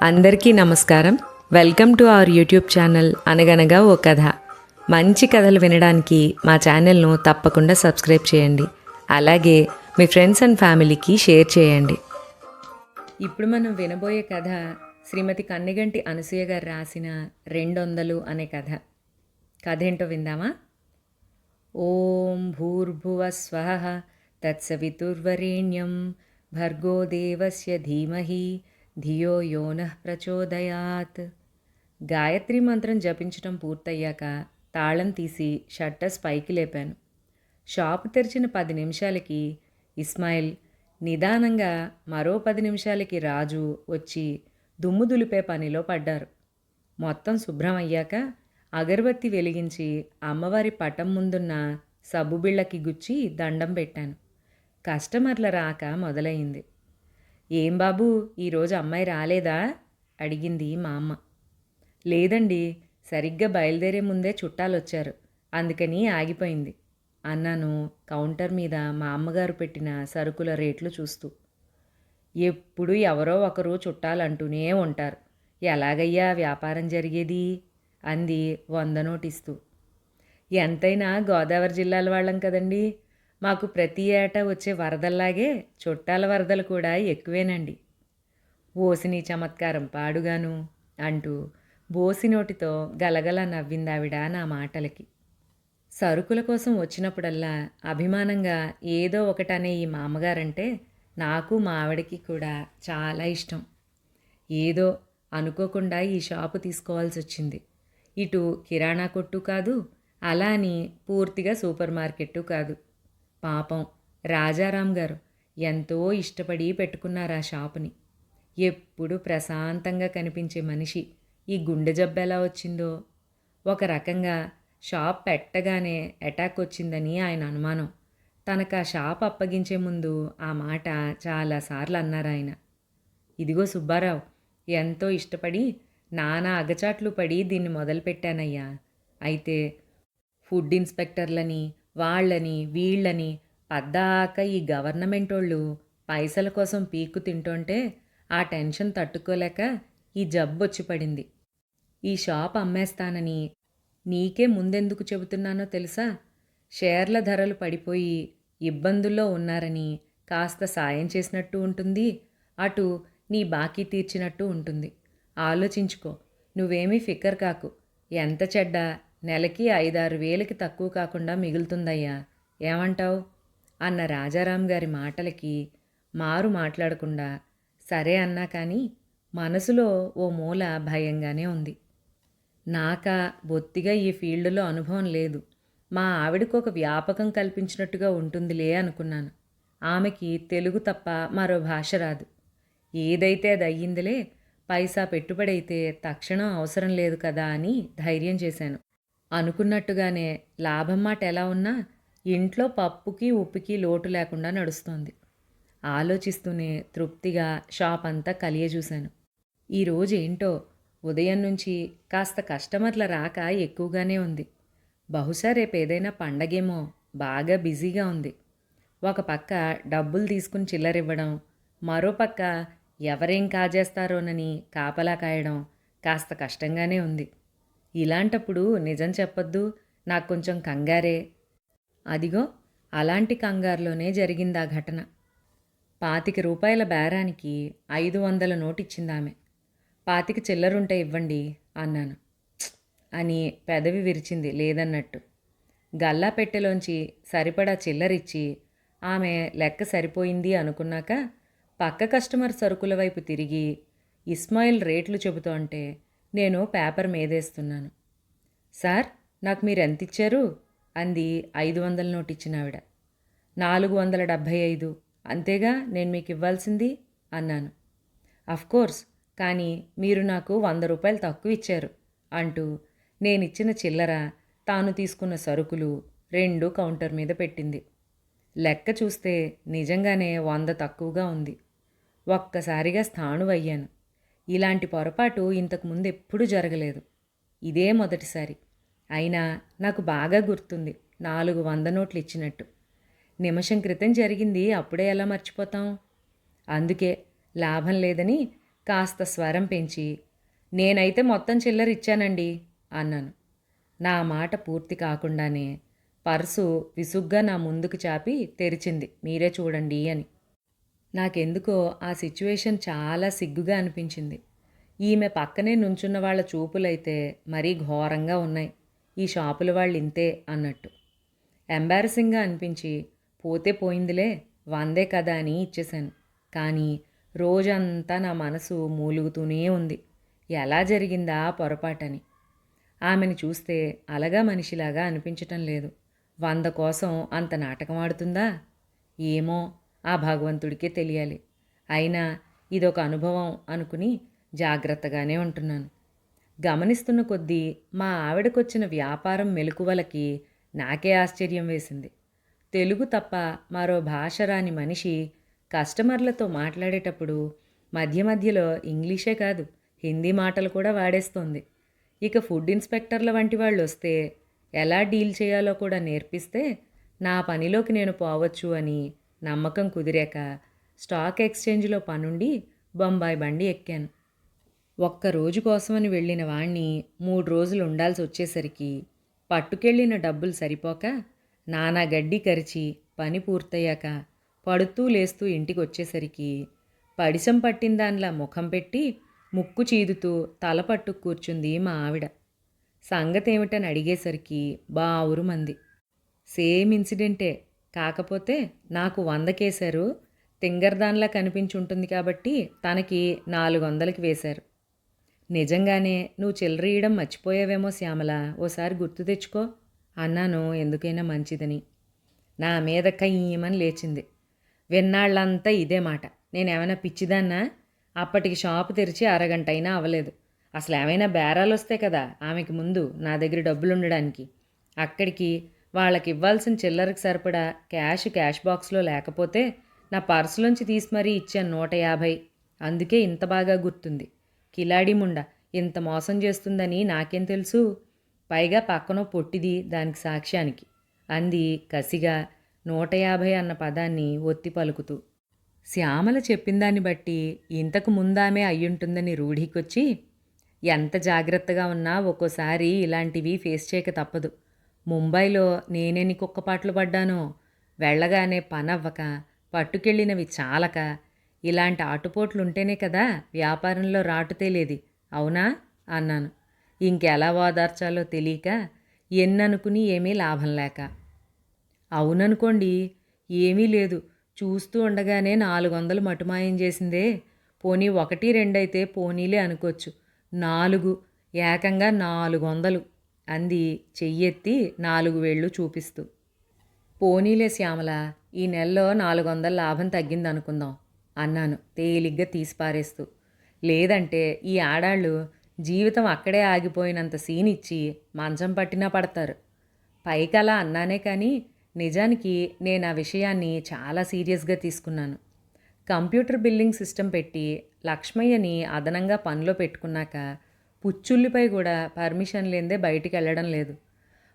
అందరికీ నమస్కారం. Welcome to our YouTube channel అనగనగా ఓ కథ. మంచి కథలు వినడానికి మా ఛానల్ను తప్పకుండా సబ్స్క్రైబ్ చేయండి. అలాగే మీ ఫ్రెండ్స్ అండ్ ఫ్యామిలీకి షేర్ చేయండి. ఇప్పుడు మనం వినబోయే కథ శ్రీమతి కన్నెగంటి అనసూయ గారు రాసిన 200 అనే కథ. కథ ఏంటో విందామా? ఓం భూర్భువస్వః తత్సవితుర్వరేణ్యం భర్గో దేవస్య ధీమహి ధియో యోనః ప్రచోదయాత్. గాయత్రి మంత్రం జపించటం పూర్తయ్యాక తాళం తీసి షట్టర్స్ పైకి లేపాను. షాపు తెరిచిన 10 నిమిషాలకి ఇస్మాయిల్, నిదానంగా మరో 10 నిమిషాలకి రాజు వచ్చి దుమ్ము దులిపే పనిలో పడ్డారు. మొత్తం శుభ్రం అయ్యాక అగరబత్తి వెలిగించి అమ్మవారి పటం ముందున్న సబ్బుబిళ్ళకి గుచ్చి దండం పెట్టాను. కస్టమర్ల రాక మొదలైంది. ఏం బాబు, ఈరోజు అమ్మాయి రాలేదా? అడిగింది మా అమ్మ. లేదండి, సరిగ్గా బయలుదేరే ముందే చుట్టాలొచ్చారు, అందుకని ఆగిపోయింది అన్నాను కౌంటర్ మీద మా అమ్మగారు పెట్టిన సరుకుల రేట్లు చూస్తూ. ఎప్పుడు ఎవరో ఒకరు చుట్టాలంటూనే ఉంటారు, ఎలాగయ్యా వ్యాపారం జరిగేది? అంది 100 నోటిస్తూ. ఎంతైనా గోదావరి జిల్లాల వాళ్ళం కదండి, మాకు ప్రతి ఏటా వచ్చే వరదల్లాగే చుట్టాల వరదలు కూడా ఎక్కువేనండి. ఓసిని చమత్కారం పాడుగాను అంటూ బోసి నోటితో గలగల నవ్విందావిడ నా మాటలకి. సరుకుల కోసం వచ్చినప్పుడల్లా అభిమానంగా ఏదో ఒకటనే ఈ మామగారంటే నాకు మా ఆవిడకి కూడా చాలా ఇష్టం. ఏదో అనుకోకుండా ఈ షాపు తీసుకోవాల్సి వచ్చింది. ఇటు కిరాణా కొట్టు కాదు, అలా అని పూర్తిగా సూపర్ మార్కెట్టు కాదు. పాపం రాజారాం గారు ఎంతో ఇష్టపడి పెట్టుకున్నారు ఆ షాపుని. ఎప్పుడు ప్రశాంతంగా కనిపించే మనిషి ఈ గుండె జబ్బు ఎలా వచ్చిందో. ఒక రకంగా షాప్ పెట్టగానే అటాక్ వచ్చిందని ఆయన అనుమానం. తనకు ఆ షాప్ అప్పగించే ముందు ఆ మాట చాలాసార్లు అన్నారు ఆయన. ఇదిగో సుబ్బారావు, ఎంతో ఇష్టపడి నానా అగచాట్లు పడి దీన్ని మొదలుపెట్టానయ్యా. అయితే ఫుడ్ ఇన్స్పెక్టర్లని వాళ్ళని వీళ్ళని పద్దాక ఈ గవర్నమెంట్ వాళ్ళు పైసల కోసం పీక్కు తింటుంటే ఆ టెన్షన్ తట్టుకోలేక ఈ జబ్బు వచ్చి పడింది. ఈ షాప్ అమ్మేస్తానని నీకే ముందెందుకు చెబుతున్నానో తెలుసా? షేర్ల ధరలు పడిపోయి ఇబ్బందుల్లో ఉన్నారని కాస్త సాయం చేసినట్టు ఉంటుంది, అటు నీ బాకీ తీర్చినట్టు ఉంటుంది. ఆలోచించుకో, నువ్వేమీ ఫికర్ కాకు. ఎంత చెడ్డ నెలకి 5-6 వేలకి తక్కువ కాకుండా మిగులుతుందయ్యా, ఏమంటావు? అన్న రాజారాం గారి మాటలకి మారు మాట్లాడకుండా సరే అన్నా కానీ మనసులో ఓ మూల భయంగానే ఉంది. నాకా బొత్తిగా ఈ ఫీల్డ్లో అనుభవం లేదు. మా ఆవిడకు ఒక వ్యాపకం కల్పించినట్టుగా ఉంటుందిలే అనుకున్నాను. ఆమెకి తెలుగు తప్ప మరో భాష రాదు. ఏదైతే అది అయ్యిందిలే, పైసా పెట్టుబడైతే తక్షణం అవసరం లేదు కదా అని ధైర్యం చేశాను. అనుకున్నట్టుగానే లాభం మాట ఎలా ఉన్నా ఇంట్లో పప్పుకి ఉప్పుకి లోటు లేకుండా నడుస్తోంది. ఆలోచిస్తూనే తృప్తిగా షాప్ అంతా కలియజూశాను. ఈరోజు ఏంటో ఉదయం నుంచి కాస్త కస్టమర్ల రాక ఎక్కువగానే ఉంది. బహుశా రేపు ఏదైనా పండగేమో, బాగా బిజీగా ఉంది. ఒక పక్క డబ్బులు తీసుకుని చిల్లరివ్వడం, మరో పక్క ఎవరేం కాజేస్తారోనని కాపలా కాయడం కాస్త కష్టంగానే ఉంది. ఇలాంటప్పుడు నిజం చెప్పొద్దు, నాకు కొంచెం కంగారే. అదిగో అలాంటి కంగారులోనే జరిగింది ఆ ఘటన. 25 రూపాయల బేరానికి 500 నోటిచ్చిందామె. 25 చిల్లరుంటే ఇవ్వండి అన్నాను. అని పెదవి విరిచింది లేదన్నట్టు. గల్లా పెట్టెలోంచి సరిపడా చిల్లరిచ్చి ఆమె లెక్క సరిపోయింది అనుకున్నాక పక్క కస్టమర్ సరుకుల వైపు తిరిగి ఇస్మాయిల్ రేట్లు చెబుతోంటే నేను పేపర్ మీదేస్తున్నాను. సార్, నాకు మీరు ఎంత ఇచ్చారు? అంది 500 నోటిచ్చిన ఆవిడ. 475, అంతేగా నేను మీకు ఇవ్వాల్సింది అన్నాను. అఫ్కోర్స్, కానీ మీరు నాకు 100 రూపాయలు తక్కువ ఇచ్చారు అంటూ నేనిచ్చిన చిల్లర, తాను తీసుకున్న సరుకులు 2 కౌంటర్ మీద పెట్టింది. లెక్క చూస్తే నిజంగానే 100 తక్కువగా ఉంది. ఒక్కసారిగా స్థాణువయ్యాను. ఇలాంటి పొరపాటు ఇంతకుముందు ఎప్పుడూ జరగలేదు. ఇదే మొదటిసారి. అయినా నాకు బాగా గుర్తుంది 400 నోట్లు ఇచ్చినట్టు. నిమిషం క్రితం జరిగింది అప్పుడే ఎలా మర్చిపోతాం? అందుకే లాభం లేదని కాస్త స్వరం పెంచి, నేనైతే మొత్తం చిల్లర ఇచ్చానండి అన్నాను. నా మాట పూర్తి కాకుండానే పర్సు విసుగ్గా నా ముందుకు చాపి తెరిచింది. మీరే చూడండి అని. నాకెందుకో ఆ సిచ్యువేషన్ చాలా సిగ్గుగా అనిపించింది. ఈమె పక్కనే నుంచున్న వాళ్ళ చూపులైతే మరీ ఘోరంగా ఉన్నాయి. ఈ షాపుల వాళ్ళు ఇంతే అన్నట్టు. ఎంబారసింగ్గా అనిపించి, పోతే పోయిందిలే, 100 కదా అని ఇచ్చేశాను. కానీ రోజంతా నా మనసు మూలుగుతూనే ఉంది. ఎలా జరిగిందా పొరపాటని. ఆమెను చూస్తే అలగా మనిషిలాగా అనిపించటం లేదు. 100 కోసం అంత నాటకం ఆడుతుందా? ఏమో, ఆ భగవంతుడికే తెలియాలి. అయినా ఇదొక అనుభవం అనుకుని జాగ్రత్తగానే ఉంటున్నాను. గమనిస్తున్న కొద్దీ మా ఆవిడకొచ్చిన వ్యాపారం మెలకువలకి నాకే ఆశ్చర్యం వేసింది. తెలుగు తప్ప మరో భాష రాని మనిషి కస్టమర్లతో మాట్లాడేటప్పుడు మధ్య మధ్యలో ఇంగ్లీషే కాదు, హిందీ మాటలు కూడా వాడేస్తోంది. ఇక ఫుడ్ ఇన్స్పెక్టర్ల వంటి వాళ్ళు వస్తే ఎలా డీల్ చేయాలో కూడా నేర్పిస్తే నా పనిలోకి నేను పోవచ్చు అని నమ్మకం కుదిరాక స్టాక్ ఎక్స్చేంజ్లో పనుండి బొంబాయి బండి ఎక్కాను. ఒక్క రోజు కోసమని వెళ్ళిన వాణ్ణి 3 రోజులు ఉండాల్సి వచ్చేసరికి పట్టుకెళ్ళిన డబ్బులు సరిపోక నానా గడ్డి కరిచి పని పూర్తయ్యాక పడుతూ లేస్తూ ఇంటికి వచ్చేసరికి పడిసం పట్టిన దానిలా ముఖం పెట్టి ముక్కు చీదుతూ తల పట్టు కూర్చుంది మా ఆవిడ. సంగతేమిటని అడిగేసరికి బావురుమంది. సేమ్ ఇన్సిడెంటే, కాకపోతే నాకు 100 కేశారు, తింగర్దాన్లా కనిపించుంటుంది కాబట్టి తనకి 400కి వేశారు. నిజంగానే నువ్వు చిల్లరీయడం మర్చిపోయావేమో శ్యామల, ఓసారి గుర్తు తెచ్చుకో అన్నాను ఎందుకైనా మంచిదని. నా మీద కయ్యమని లేచింది. విన్నాళ్ళంతా ఇదే మాట. నేనేమైనా పిచ్చిదాన్నా? అప్పటికి షాపు తెరిచి అరగంట అయినా అవ్వలేదు. అసలు ఏమైనా బేరాలు వస్తే కదా ఆమెకి ముందు నా దగ్గర డబ్బులుండడానికి. అక్కడికి వాళ్ళకి ఇవ్వాల్సిన చిల్లరకు సరిపడా క్యాష్ బాక్స్లో లేకపోతే నా పర్సులోంచి తీసి మరీ ఇచ్చాను 150. అందుకే ఇంత బాగా గుర్తుంది. కిలాడి ముండ ఇంత మోసం చేస్తుందని నాకేం తెలుసు? పైగా పక్కనో పొట్టిది దానికి సాక్ష్యానికి అంది కసిగా 150 అన్న పదాన్ని ఒత్తి పలుకుతూ. శ్యామల చెప్పిందాన్ని బట్టి ఇంతకు ముందామే అయ్యుంటుందని రూఢికొచ్చి, ఎంత జాగ్రత్తగా ఉన్నా ఒక్కోసారి ఇలాంటివి ఫేస్ చేయక తప్పదు. ముంబైలో నేనెన్ని కుక్కపాట్లు పడ్డానో. వెళ్ళగానే పనవ్వక, పట్టుకెళ్ళినవి చాలక, ఇలాంటి ఆటుపోట్లుంటేనే కదా వ్యాపారంలో రాటు తేలేది, అవునా అన్నాను. ఇంకెలా ఓదార్చాలో తెలియక, ఎన్ననుకుని ఏమీ లాభం లేక. అవుననుకోండి, ఏమీ లేదు, చూస్తూ ఉండగానే 400 మటుమాయం చేసిందే. పోనీ 1, 2 అయితే పోనీలే అనుకోవచ్చు. 4, ఏకంగా 400 అంది చెయ్యెత్తి 4 వేళ్ళు చూపిస్తూ. పోనీలే శ్యామల, ఈ నెలలో 400 లాభం తగ్గిందనుకుందాం అన్నాను తేలిగ్గా తీసిపారేస్తూ. లేదంటే ఈ ఆడాళ్ళు జీవితం అక్కడే ఆగిపోయినంత సీనిచ్చి మంచం పట్టినా పడతారు. పైకలా అన్నానే కానీ నిజానికి నేను ఆ విషయాన్ని చాలా సీరియస్గా తీసుకున్నాను. కంప్యూటర్ బిల్లింగ్ సిస్టమ్ పెట్టి లక్ష్మయ్యని అదనంగా పనిలో పెట్టుకున్నాక పుచ్చుల్లిపై కూడా పర్మిషన్ లేదే బయటికి వెళ్ళడం లేదు.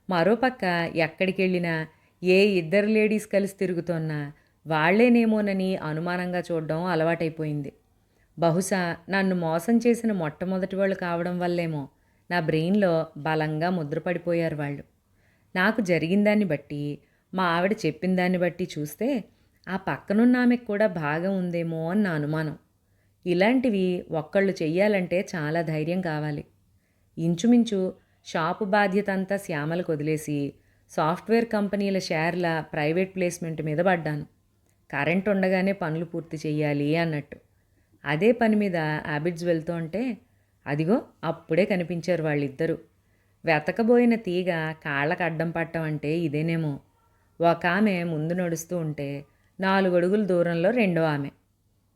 మరోపక్క ఎక్కడికి వెళ్ళినా ఏ 2 లేడీస్ కలిసి తిరుగుతున్నా వాళ్లేనేమోనని అనుమానంగా చూడడం అలవాటైపోయింది. బహుశా నన్ను మోసం చేసిన మొట్టమొదటి వాళ్ళు కావడం వల్లేమో నా బ్రెయిన్లో బలంగా ముద్రపడిపోయారు వాళ్ళు. నాకు జరిగిందాన్ని బట్టి, మా ఆవిడ చెప్పిన దాన్ని బట్టి చూస్తే ఆ పక్కనున్న ఆమెకు కూడా భాగం ఉందేమో అని నా అనుమానం. ఇలాంటివి ఒక్కళ్ళు చెయ్యాలంటే చాలా ధైర్యం కావాలి. ఇంచుమించు షాపు బాధ్యత అంతా శ్యామలకు వదిలేసి సాఫ్ట్వేర్ కంపెనీల షేర్ల ప్రైవేట్ ప్లేస్మెంట్ మీద పడ్డాను. కరెంట్ ఉండగానే పనులు పూర్తి చెయ్యాలి అన్నట్టు. అదే పని మీద యాబిడ్స్ వెళ్తూ ఉంటే అదిగో అప్పుడే కనిపించారు వాళ్ళిద్దరూ. వెతకబోయిన తీగ కాళ్ళకు అడ్డం పట్టం అంటే ఇదేనేమో. ఒక ఆమె ముందు నడుస్తూ ఉంటే 4 అడుగుల దూరంలో రెండో ఆమె.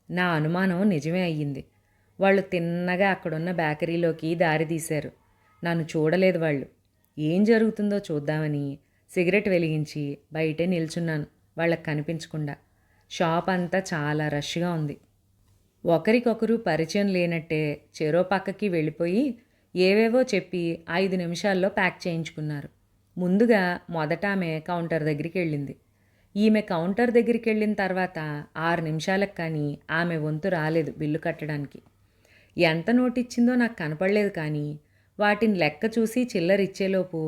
నా అనుమానం నిజమే అయ్యింది. వాళ్ళు తిన్నగా అక్కడున్న బేకరీలోకి దారి తీశారు. నన్ను చూడలేదు వాళ్ళు. ఏం జరుగుతుందో చూద్దామని సిగరెట్ వెలిగించి బయటే నిల్చున్నాను వాళ్ళకి కనిపించకుండా. షాప్ అంతా చాలా రష్గా ఉంది. ఒకరికొకరు పరిచయం లేనట్టే చెరో పక్కకి వెళ్ళిపోయి ఏవేవో చెప్పి 5 నిమిషాల్లో ప్యాక్ చేయించుకున్నారు. ముందుగా మొదట ఆమె కౌంటర్ దగ్గరికి వెళ్ళింది. ఈమె కౌంటర్ దగ్గరికి వెళ్ళిన తర్వాత 6 నిమిషాలకు కానీ ఆమె వంతు రాలేదు బిల్లు కట్టడానికి. ఎంత నోటిచ్చిందో నాకు కనపడలేదు కానీ వాటిని లెక్క చూసి చిల్లరిచ్చేలోపు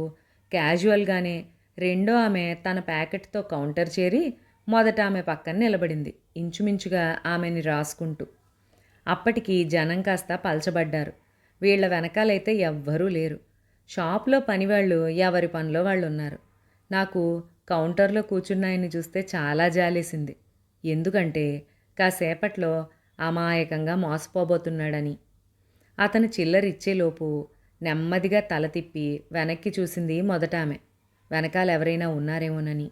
క్యాజువల్గానే రెండో ఆమె తన ప్యాకెట్తో కౌంటర్ చేరి మొదట ఆమె పక్కన నిలబడింది, ఇంచుమించుగా ఆమెని రాసుకుంటూ. అప్పటికి జనం కాస్త పలచబడ్డారు. వీళ్ల వెనకాలైతే ఎవ్వరూ లేరు. షాప్లో పనివాళ్ళు ఎవరి పనిలో వాళ్ళు ఉన్నారు. నాకు కౌంటర్లో కూర్చున్నాయని చూస్తే చాలా జాలేసింది. ఎందుకంటే కాసేపట్లో అమాయకంగా మోసపోబోతున్నాడని. అతను చిల్లరిచ్చేలోపు నెమ్మదిగా తల తిప్పి వెనక్కి చూసింది మొదట ఆమె, వెనకాల ఎవరైనా ఉన్నారేమోనని.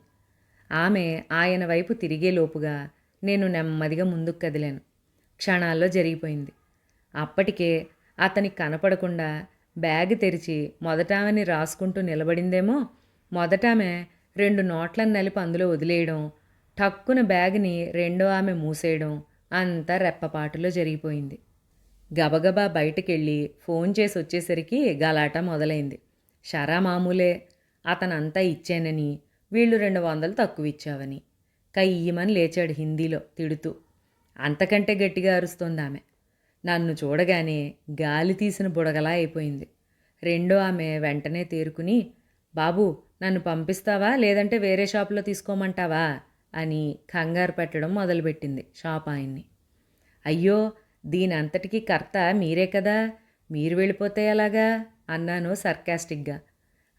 ఆమె ఆయన వైపు తిరిగేలోపుగా నేను నెమ్మదిగా ముందుకు కదిలాను. క్షణాల్లో జరిగిపోయింది. అప్పటికే అతనికి కనపడకుండా బ్యాగ్ తెరిచి మొదటామెని రాసుకుంటూ నిలబడిందేమో. మొదటామె 2 నోట్లను నలిపి అందులో వదిలేయడం, టక్కున బ్యాగ్ని రెండో ఆమె మూసేయడం అంతా రెప్పపాటులో జరిగిపోయింది. గబగబా బయటకెళ్ళి ఫోన్ చేసి వచ్చేసరికి గలాట మొదలైంది. షరా మామూలే, అతనంతా ఇచ్చానని, వీళ్ళు 200 తక్కువ ఇచ్చావని. కయ్యమని లేచాడు హిందీలో తిడుతూ. అంతకంటే గట్టిగా అరుస్తోంది ఆమె. నన్ను చూడగానే గాలి తీసిన బుడగలా అయిపోయింది. రెండో ఆమె వెంటనే తేరుకుని, బాబు నన్ను పంపిస్తావా లేదంటే వేరే షాపులో తీసుకోమంటావా అని కంగారు పెట్టడం మొదలుపెట్టింది షాప్ ఆయన్ని. అయ్యో, దీనంతటికీ కర్త మీరే కదా, మీరు వెళ్ళిపోతే ఎలాగా అన్నాను సర్కాస్టిక్గా.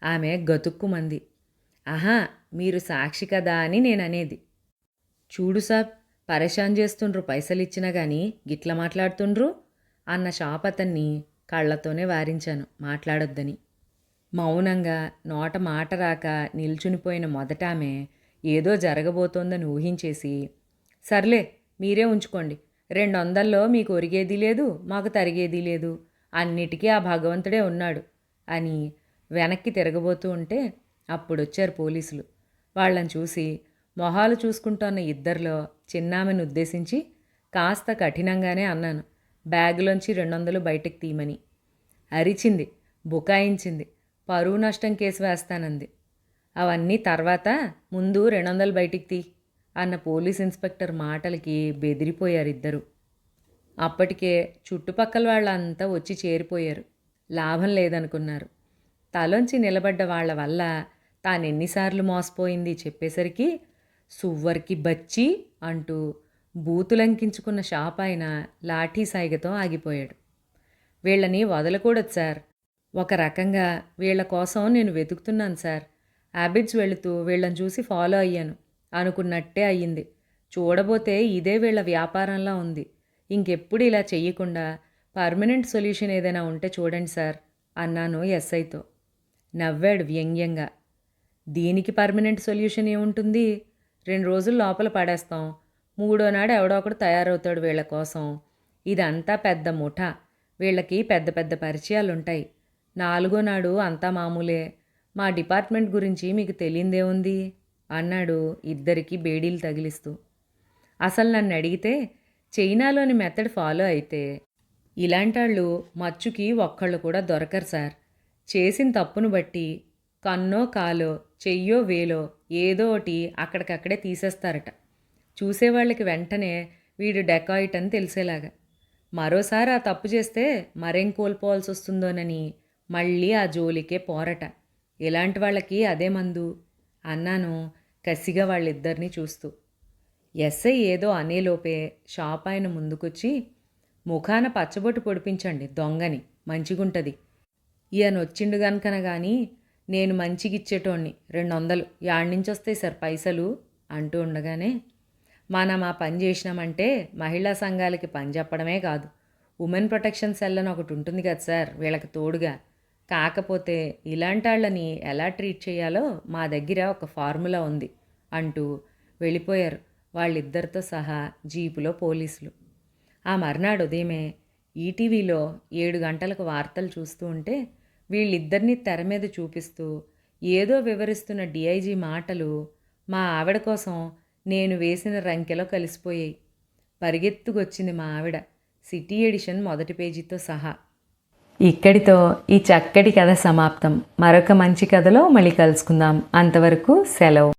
ఆమె గతుక్కుమంది. ఆహా, మీరు సాక్షి కదా అని నేననేది. చూడు సాబ్, పరేషాన్ చేస్తుండ్రు, పైసలిచ్చినా కానీ గిట్ల మాట్లాడుతుండ్రు అన్న షాప్ అతన్ని కళ్ళతోనే వారించాను మాట్లాడొద్దని. మౌనంగా నోట మాట రాక నిల్చునిపోయిన మొదటామె ఏదో జరగబోతోందని ఊహించేసి, సర్లే మీరే ఉంచుకోండి, 200లో మీకు ఒరిగేది లేదు, మాకు తరిగేది లేదు, అన్నిటికీ ఆ భగవంతుడే ఉన్నాడు అని వెనక్కి తిరగబోతూ ఉంటే అప్పుడొచ్చారు పోలీసులు. వాళ్ళని చూసి మొహాలు చూసుకుంటున్న ఇద్దరిలో చిన్నామెను ఉద్దేశించి కాస్త కఠినంగానే అన్నాను, బ్యాగులోంచి 200 బయటకు తీయమని. అరిచింది, బుకాయించింది, పరువు నష్టం కేసు వేస్తానంది. అవన్నీ తర్వాత, ముందు 200 బయటికి తీ అన్న పోలీస్ ఇన్స్పెక్టర్ మాటలకి బెదిరిపోయారు ఇద్దరు. అప్పటికే చుట్టుపక్కల వాళ్ళంతా వచ్చి చేరిపోయారు. లాభం లేదనుకున్నారు. తలొంచి నిలబడ్డ వాళ్ల వల్ల తానెన్నిసార్లు మోసపోయింది చెప్పేసరికి సువ్వరికి బచ్చి అంటూ బూతులంకించుకున్న షాప్ ఆయన లాఠీ సాయిగతో ఆగిపోయాడు. వీళ్ళని వదలకూడదు సార్, ఒక రకంగా వీళ్ల కోసం నేను వెతుకుతున్నాను సార్. హ్యాబిట్స్ వెళుతూ వీళ్ళని చూసి ఫాలో అయ్యాను, అనుకున్నట్టే అయ్యింది. చూడబోతే ఇదే వీళ్ళ వ్యాపారంలా ఉంది. ఇంకెప్పుడు ఇలా చెయ్యకుండా పర్మనెంట్ సొల్యూషన్ ఏదైనా ఉంటే చూడండి సార్ అన్నాను ఎస్ఐతో. నవ్వాడు వ్యంగ్యంగా. దీనికి పర్మనెంట్ సొల్యూషన్ ఏముంటుంది, 2 రోజులు లోపల పడేస్తాం, 3వ నాడు ఎవడో ఒకడు తయారవుతాడు వీళ్ళ కోసం. ఇదంతా పెద్ద ముఠా, వీళ్ళకి పెద్ద పెద్ద పరిచయాలుంటాయి. 4వ నాడు అంతా మామూలే. మా డిపార్ట్మెంట్ గురించి మీకు తెలియందేముంది అన్నాడు ఇద్దరికీ బేడీలు తగిలిస్తూ. అసలు నన్ను అడిగితే చైనాలోని మెథడ్ ఫాలో అయితే ఇలాంటాళ్ళు మచ్చుకి ఒక్కళ్ళు కూడా దొరకరు సార్. చేసిన తప్పును బట్టి కన్నో కాలో చెయ్యో వేలో ఏదో ఒకటి అక్కడికక్కడే తీసేస్తారట. చూసేవాళ్ళకి వెంటనే వీడు డెకాయిట్ అని తెలిసేలాగా. మరోసారి ఆ తప్పు చేస్తే మరేం కోల్పోవాల్సి వస్తుందోనని మళ్ళీ ఆ జోలికే పోరట. ఇలాంటి వాళ్ళకి అదే మందు అన్నాను కసిగా వాళ్ళిద్దరినీ చూస్తూ. ఎస్ఐ ఏదో అనేలోపే షాప్ ఆయన ముందుకొచ్చి, ముఖాన పచ్చబొట్టు పొడిపించండి దొంగని, మంచిగుంటది. ఈయనొచ్చిండు గనుకన కానీ నేను మంచిగిచ్చేటోణ్ణి, 200 యాడ్నించొస్తాయి సార్ పైసలు అంటూ ఉండగానే, మనం ఆ పని చేసినామంటే మహిళా సంఘాలకి పని చెప్పడమే కాదు, ఉమెన్ ప్రొటెక్షన్ సెల్ అని ఒకటి ఉంటుంది కదా సార్ వీళ్ళకి తోడుగా. కాకపోతే ఇలాంటి వాళ్ళని ఎలా ట్రీట్ చేయాలో మా దగ్గర ఒక ఫార్ములా ఉంది అంటూ వెళ్ళిపోయారు వాళ్ళిద్దరితో సహా జీపులో పోలీసులు. ఆ మర్నాడు ఉదయమే ఈటీవీలో 7 గంటలకు వార్తలు చూస్తూ ఉంటే వీళ్ళిద్దరినీ తెర మీద చూపిస్తూ ఏదో వివరిస్తున్న డిఐజీ మాటలు మా ఆవిడ కోసం నేను వేసిన రంకెలో కలిసిపోయాయి. పరిగెత్తుకొచ్చింది మా ఆవిడ, సిటీ ఎడిషన్ మొదటి పేజీతో సహా. ఇక్కడితో ఈ చక్కటి కథ సమాప్తం. మరొక మంచి కథలో మళ్ళీ కలుసుకుందాం. అంతవరకు సెలవు.